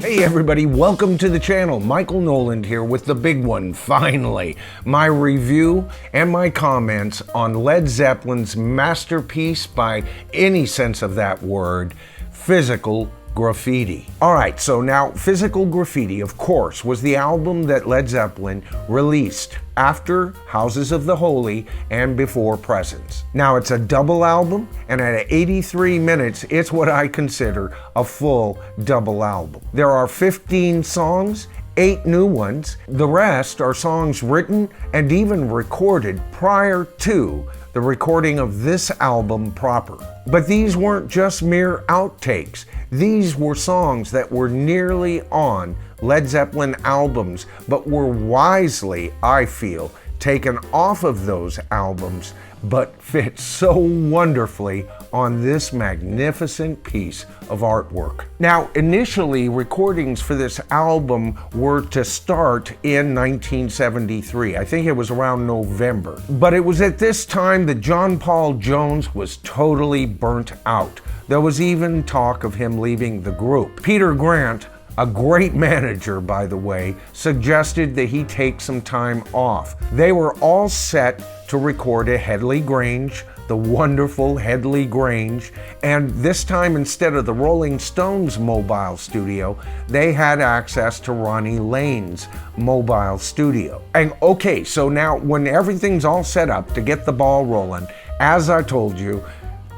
Hey everybody, welcome to the channel. Michael Noland here with the big one, finally. My review and my comments on Led Zeppelin's masterpiece by any sense of that word, Physical Grqffiti. Alright, so now Physical Grqffiti, of course, was the album that Led Zeppelin released after Houses of the Holy and before Presence. Now it's a double album, and at 83 minutes, it's what I consider a full double album. There are 15 songs, 8 new ones. The rest are songs written and even recorded prior to the recording of this album proper. But these weren't just mere outtakes. These were songs that were nearly on Led Zeppelin albums, but were wisely, I feel, taken off of those albums, but fit so wonderfully on this magnificent piece of artwork. Now, initially, recordings for this album were to start in 1973. I think it was around November. But it was at this time that John Paul Jones was totally burnt out. There was even talk of him leaving the group. Peter Grant, a great manager, by the way, suggested that he take some time off. They were all set to record at Headley Grange, the wonderful Headley Grange, and this time instead of the Rolling Stones mobile studio, they had access to Ronnie Lane's mobile studio. And okay, so now when everything's all set up to get the ball rolling, as I told you,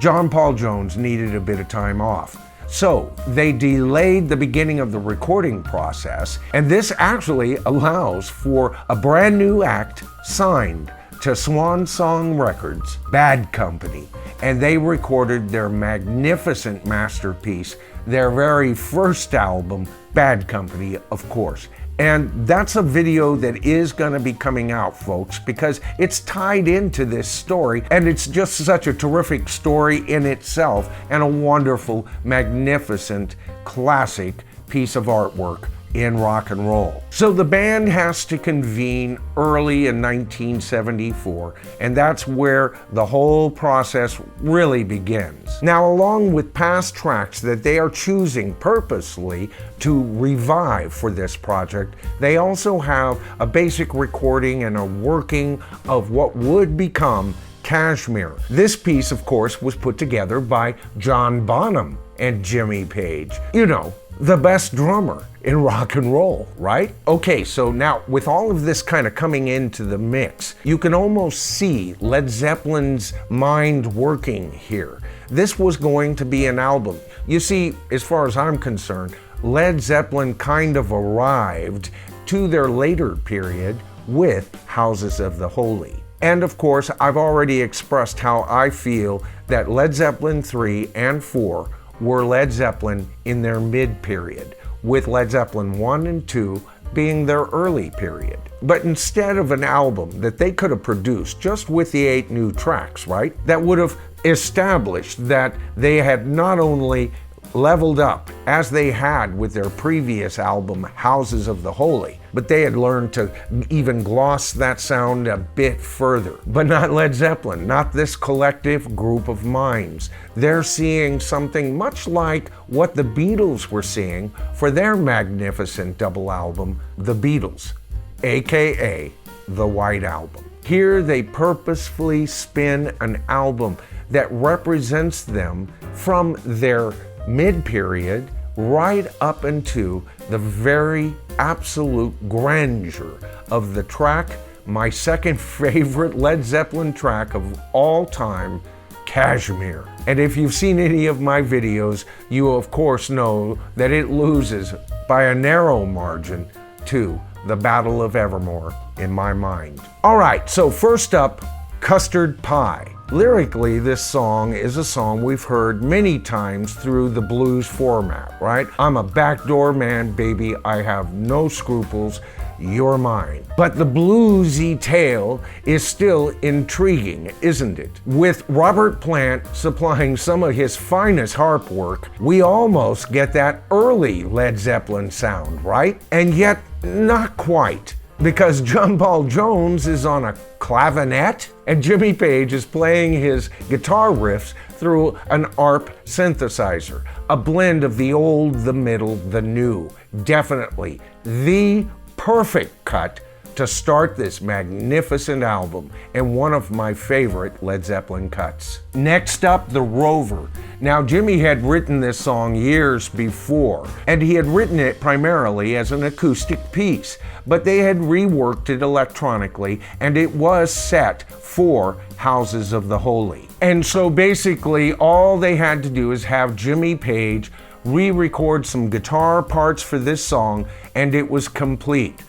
John Paul Jones needed a bit of time off. So they delayed the beginning of the recording process, and this actually allows for a brand new act signed to Swan Song Records, Bad Company, and they recorded their magnificent masterpiece, their very first album, Bad Company, of course. And that's a video that is going to be coming out, folks, because it's tied into this story, and it's just such a terrific story in itself and a wonderful, magnificent, classic piece of artwork in rock and roll. So the band has to convene early in 1974, and that's where the whole process really begins. Now, along with past tracks that they are choosing purposely to revive for this project, they also have a basic recording and a working of what would become Kashmir. This piece, of course, was put together by John Bonham and Jimmy Page. You know, the best drummer in rock and roll, right? Okay, so now with all of this kind of coming into the mix, you can almost see Led Zeppelin's mind working here. This was going to be an album. You see, as far as I'm concerned, Led Zeppelin kind of arrived to their later period with Houses of the Holy. And of course, I've already expressed how I feel that Led Zeppelin 3 and 4 were Led Zeppelin in their mid-period, with Led Zeppelin 1 and 2 being their early period. But instead of an album that they could have produced just with the 8 new tracks, right, that would have established that they had not only leveled up as they had with their previous album, Houses of the Holy, but they had learned to even gloss that sound a bit further. But not Led Zeppelin, not this collective group of minds. They're seeing something much like what the Beatles were seeing for their magnificent double album, The Beatles, aka the White Album. Here they purposefully spin an album that represents them from their mid-period right up into the very absolute grandeur of the track, my second favorite Led Zeppelin track of all time, Kashmir. And if you've seen any of my videos, you of course know that it loses by a narrow margin to the Battle of Evermore in my mind. All right, so first up, Custard Pie. Lyrically, this song is a song we've heard many times through the blues format, right? I'm a backdoor man, baby, I have no scruples, you're mine. But the bluesy tale is still intriguing, isn't it? With Robert Plant supplying some of his finest harp work, we almost get that early Led Zeppelin sound, right? And yet, not quite. Because John Paul Jones is on a clavinet and Jimmy Page is playing his guitar riffs through an ARP synthesizer, a blend of the old, the middle, the new. definitely the perfect cut to start this magnificent album, and one of my favorite Led Zeppelin cuts. Next up, The Rover. Now, Jimmy had written this song years before, and he had written it primarily as an acoustic piece, but they had reworked it electronically, and it was set for Houses of the Holy. And so basically, all they had to do is have Jimmy Page re-record some guitar parts for this song, and it was complete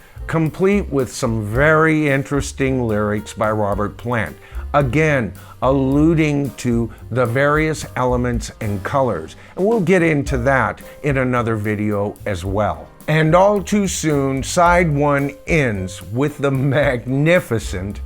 with some very interesting lyrics by Robert Plant. Again, alluding to the various elements and colors. And we'll get into that in another video as well. And all too soon, side one ends with the magnificent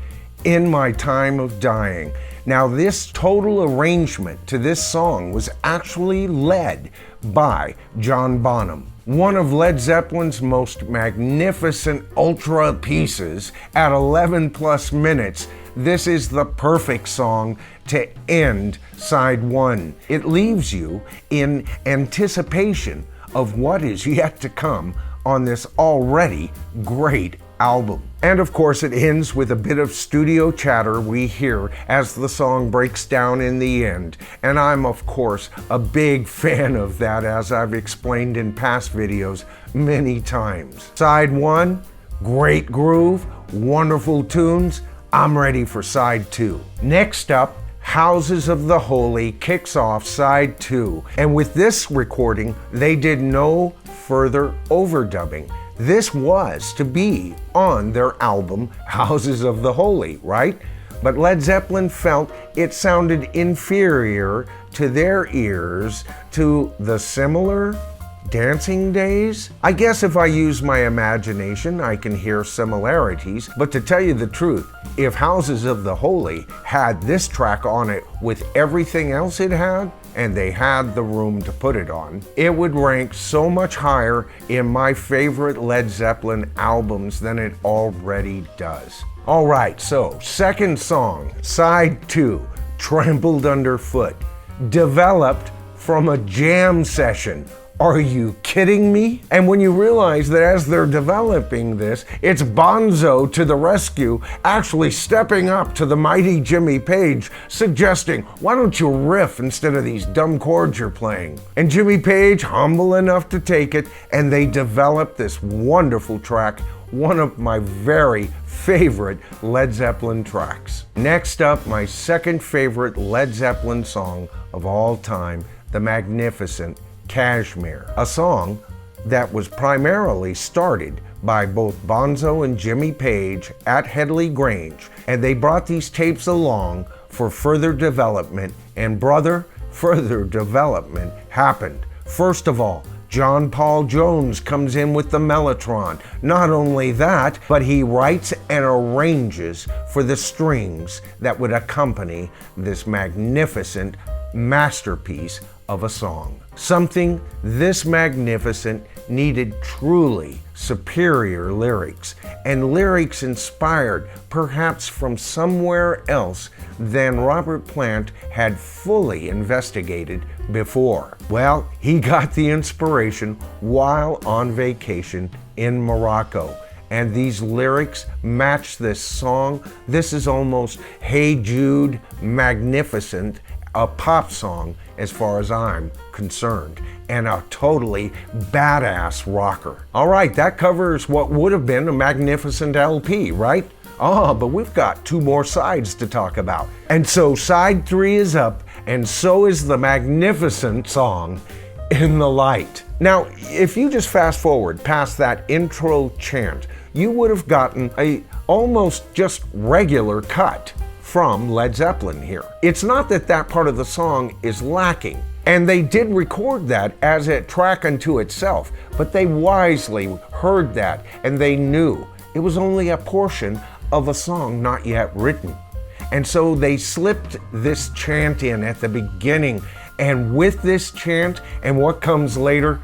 In My Time of Dying. Now, this total arrangement to this song was actually led by John Bonham. One of Led Zeppelin's most magnificent ultra pieces at 11 plus minutes. This is the perfect song to end side one. It leaves you in anticipation of what is yet to come on this already great album. And of course, it ends with a bit of studio chatter we hear as the song breaks down in the end. And I'm, of course, a big fan of that, as I've explained in past videos many times. Side one, great groove, wonderful tunes. I'm ready for side two. Next up, Houses of the Holy kicks off side two. And with this recording, they did no further overdubbing. This was to be on their album, Houses of the Holy, right? But Led Zeppelin felt it sounded inferior to their ears to the similar Dancing Days. I guess if I use my imagination, I can hear similarities, but to tell you the truth, if Houses of the Holy had this track on it with everything else it had, and they had the room to put it on, it would rank so much higher in my favorite Led Zeppelin albums than it already does. All right, so second song, side two, Trampled Underfoot, developed from a jam session. Are you kidding me? And when you realize that as they're developing this, it's Bonzo to the rescue, actually stepping up to the mighty Jimmy Page, suggesting, why don't you riff instead of these dumb chords you're playing? And Jimmy Page, humble enough to take it, and they develop this wonderful track, one of my very favorite Led Zeppelin tracks. Next up, my second favorite Led Zeppelin song of all time, the magnificent Kashmir, a song that was primarily started by both Bonzo and Jimmy Page at Headley Grange, and they brought these tapes along for further development, and brother, further development happened. First of all, John Paul Jones comes in with the Mellotron. Not only that, but he writes and arranges for the strings that would accompany this magnificent masterpiece of a song. Something this magnificent needed truly superior lyrics, and lyrics inspired perhaps from somewhere else than Robert Plant had fully investigated before. Well, he got the inspiration while on vacation in Morocco, and these lyrics match this song. This is almost Hey Jude magnificent, a pop song as far as I'm concerned, and a totally badass rocker. All right, that covers what would have been a magnificent LP, right? But we've got two more sides to talk about. And so side three is up, and so is the magnificent song, In the Light. Now, if you just fast forward past that intro chant, you would have gotten a almost just regular cut from Led Zeppelin here. It's not that that part of the song is lacking, and they did record that as a track unto itself, but they wisely heard that, and they knew it was only a portion of a song not yet written. And so they slipped this chant in at the beginning, and with this chant and what comes later,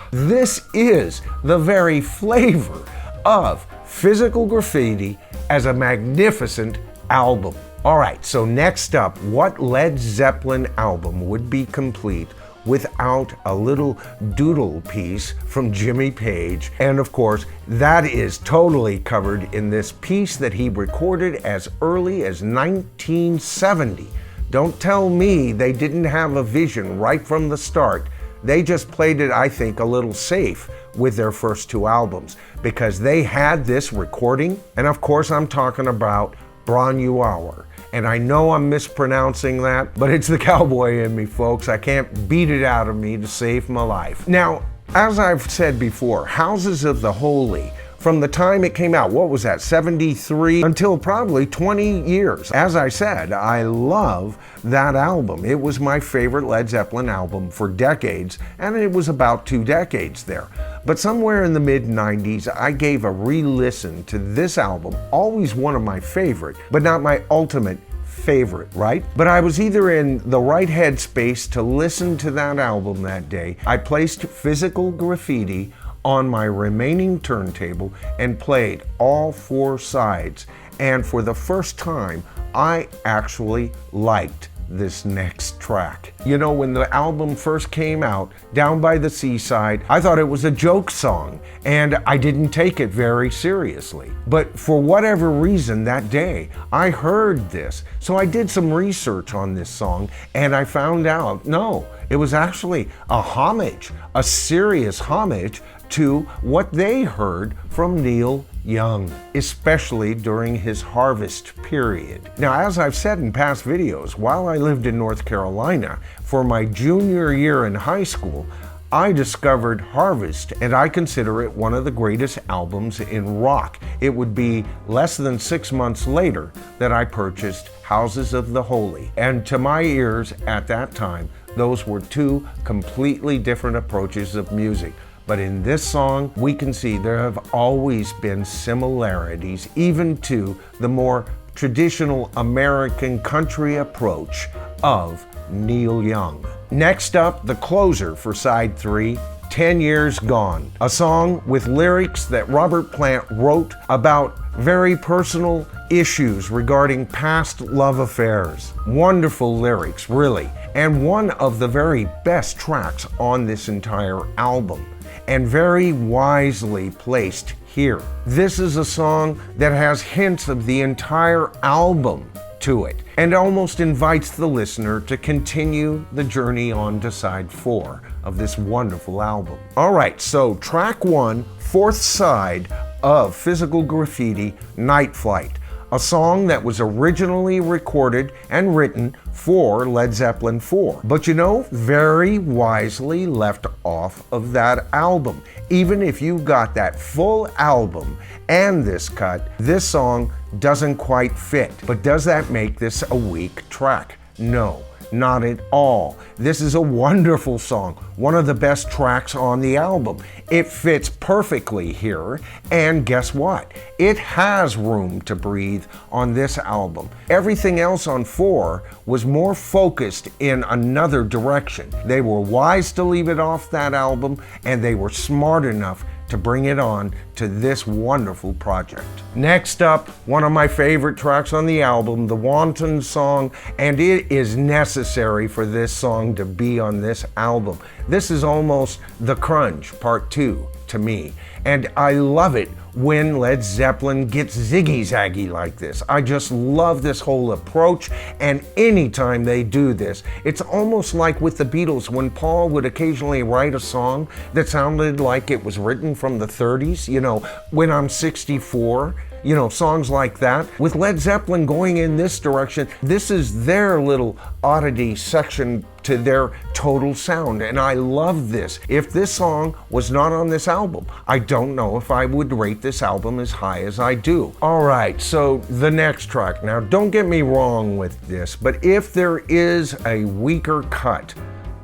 this is the very flavor of Physical Grqffiti as a magnificent album. All right, so next up, what Led Zeppelin album would be complete without a little doodle piece from Jimmy Page. And of course, that is totally covered in this piece that he recorded as early as 1970. Don't tell me they didn't have a vision right from the start. They just played it, I think, a little safe with their first two albums because they had this recording. And of course, I'm talking about Bron You Hour. And I know I'm mispronouncing that, but it's the cowboy in me, folks. I can't beat it out of me to save my life. Now, as I've said before, Houses of the Holy, from the time it came out, what was that, 73, until probably 20 years. As I said, I love that album. It was my favorite Led Zeppelin album for decades, and it was about 2 decades there. But somewhere in the mid-90s, I gave a re-listen to this album, always one of my favorite, but not my ultimate favorite, right? But I was either in the right headspace to listen to that album that day. I placed Physical Grqffiti on my remaining turntable and played all 4 sides. And for the first time, I actually liked this next track. You know, when the album first came out, Down by the Seaside, I thought it was a joke song, and I didn't take it very seriously. But for whatever reason that day, I heard this. So I did some research on this song, and I found out, no, it was actually a homage, a serious homage to what they heard from Neil Young, especially during his Harvest period. Now, as I've said in past videos, while I lived in North Carolina for my junior year in high school, I discovered Harvest, and I consider it one of the greatest albums in rock. It would be less than 6 months later that I purchased Houses of the Holy, and to my ears at that time, those were 2 completely different approaches of music. But in this song, we can see there have always been similarities, even to the more traditional American country approach of Neil Young. Next up, the closer for side 3, 10 Years Gone, a song with lyrics that Robert Plant wrote about very personal issues regarding past love affairs. Wonderful lyrics, really, and one of the very best tracks on this entire album, and very wisely placed here. This is a song that has hints of the entire album to it and almost invites the listener to continue the journey on to side 4 of this wonderful album. All right, so track 1, 4th side of Physical Grqffiti, Night Flight, a song that was originally recorded and written for Led Zeppelin 4, but you know, very wisely left off of that album. Even if you got that full album and this cut, this song doesn't quite fit. But does that make this a weak track? No, not at all. This is a wonderful song, one of the best tracks on the album. It fits perfectly here, and guess what? It has room to breathe on this album. Everything else on 4 was more focused in another direction. They were wise to leave it off that album, and they were smart enough to bring it on to this wonderful project. Next up, one of my favorite tracks on the album, the Wanton song, and it is necessary for this song to be on this album. This is almost the Crunch Part 2 to me, and I love it when Led Zeppelin gets ziggy-zaggy like this. I just love this whole approach, and anytime they do this, it's almost like with the Beatles when Paul would occasionally write a song that sounded like it was written from the 30s, you know, When I'm 64, you know, songs like that. With Led Zeppelin going in this direction, this is their little oddity section to their total sound, and I love this. If this song was not on this album, I don't know if I would rate this album as high as I do. All right, so the next track. Now, don't get me wrong with this, but if there is a weaker cut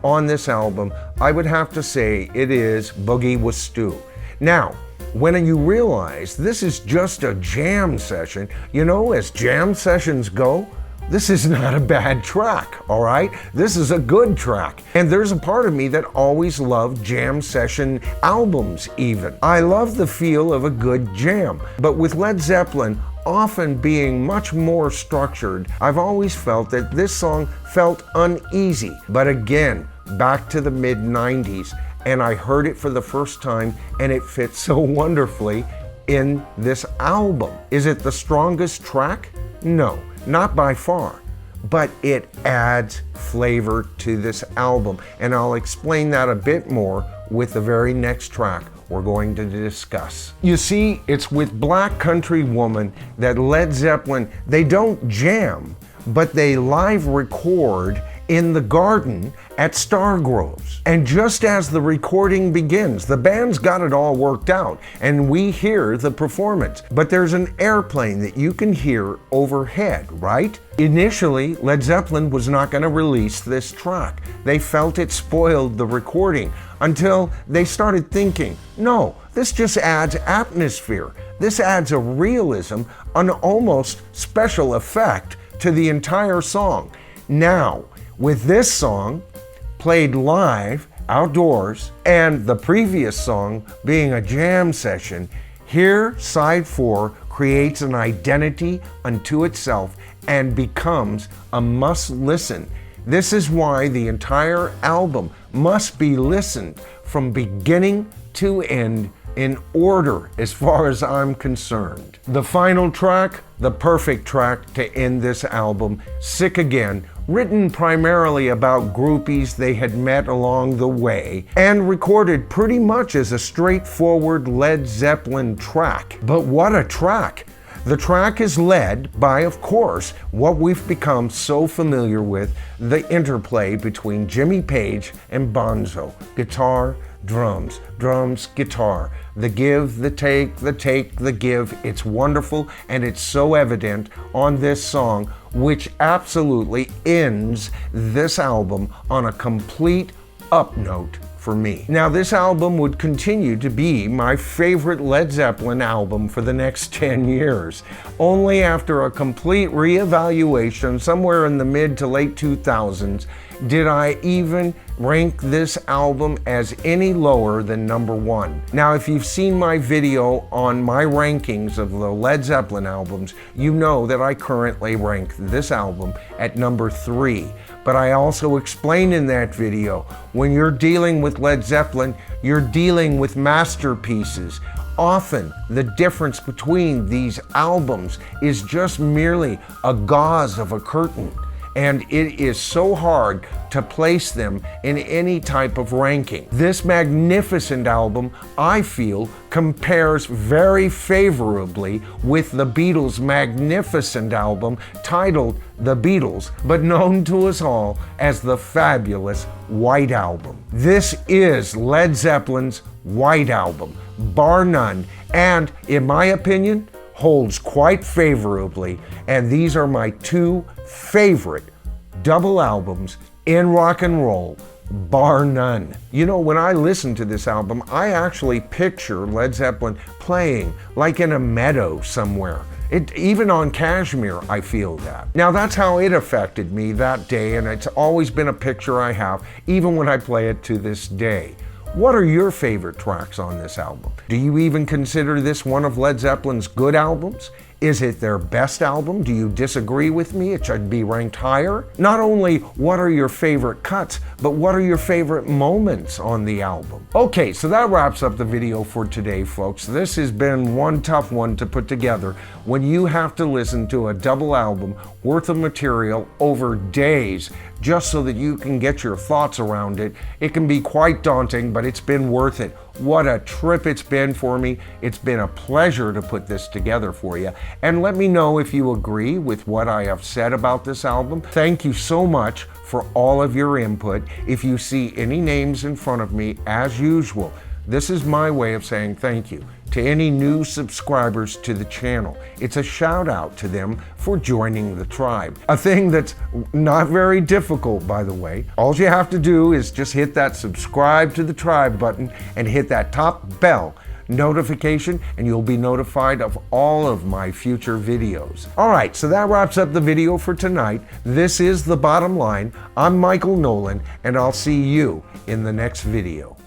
on this album, I would have to say it is Boogie with Stu. Now, when you realize this is just a jam session, you know, as jam sessions go, this is not a bad track, all right? This is a good track. And there's a part of me that always loved jam session albums even. I love the feel of a good jam. But with Led Zeppelin often being much more structured, I've always felt that this song felt uneasy. But again, back to the mid-90s, and I heard it for the first time, and it fits so wonderfully in this album. Is it the strongest track? No, not by far, but it adds flavor to this album, and I'll explain that a bit more with the very next track we're going to discuss. You see, it's with Black Country Woman that Led Zeppelin, they don't jam, but they live record in the garden at Stargroves. And just as the recording begins, the band's got it all worked out, and we hear the performance. But there's an airplane that you can hear overhead, right? Initially, Led Zeppelin was not going to release this track. They felt it spoiled the recording until they started thinking, no, this just adds atmosphere. This adds a realism, an almost special effect to the entire song. Now, with this song played live outdoors and the previous song being a jam session, here side 4 creates an identity unto itself and becomes a must listen. This is why the entire album must be listened from beginning to end in order as far as I'm concerned. The final track, the perfect track to end this album, Sick Again, written primarily about groupies they had met along the way and recorded pretty much as a straightforward Led Zeppelin track. But what a track! The track is led by, of course, what we've become so familiar with, the interplay between Jimmy Page and Bonzo. Guitar, drums, drums, guitar. The give, the take, the give. It's wonderful, and it's so evident on this song, which absolutely ends this album on a complete up note for me. Now, this album would continue to be my favorite Led Zeppelin album for the next 10 years. Only after a complete reevaluation somewhere in the mid to late 2000s did I even rank this album as any lower than number 1. Now, if you've seen my video on my rankings of the Led Zeppelin albums, you know that I currently rank this album at number 3. But I also explained in that video, when you're dealing with Led Zeppelin, you're dealing with masterpieces. Often, the difference between these albums is just merely a gauze of a curtain. And it is so hard to place them in any type of ranking. This magnificent album, I feel, compares very favorably with the Beatles' magnificent album titled The Beatles, but known to us all as the fabulous White Album. This is Led Zeppelin's White Album, bar none, and in my opinion, holds quite favorably, and these are my 2 favorite double albums in rock and roll, bar none. You know, when I listen to this album, I actually picture Led Zeppelin playing like in a meadow somewhere. Even on Kashmir, I feel that. Now, that's how it affected me that day, and it's always been a picture I have, even when I play it to this day. What are your favorite tracks on this album? Do you even consider this one of Led Zeppelin's good albums? Is it their best album? Do you disagree with me? It should be ranked higher? Not only what are your favorite cuts, but what are your favorite moments on the album? Okay, so that wraps up the video for today, folks. This has been one tough one to put together when you have to listen to a double album worth of material over days just so that you can get your thoughts around it. It can be quite daunting, but it's been worth it. What a trip it's been for me. It's been a pleasure to put this together for you. And let me know if you agree with what I have said about this album. Thank you so much for all of your input. If you see any names in front of me, as usual, this is my way of saying thank you to any new subscribers to the channel. It's a shout out to them for joining the tribe. A thing that's not very difficult, by the way. All you have to do is just hit that subscribe to the tribe button and hit that top bell notification, and you'll be notified of all of my future videos. All right, so that wraps up the video for tonight. This is The Bottom Line. I'm Michael Nolan, and I'll see you in the next video.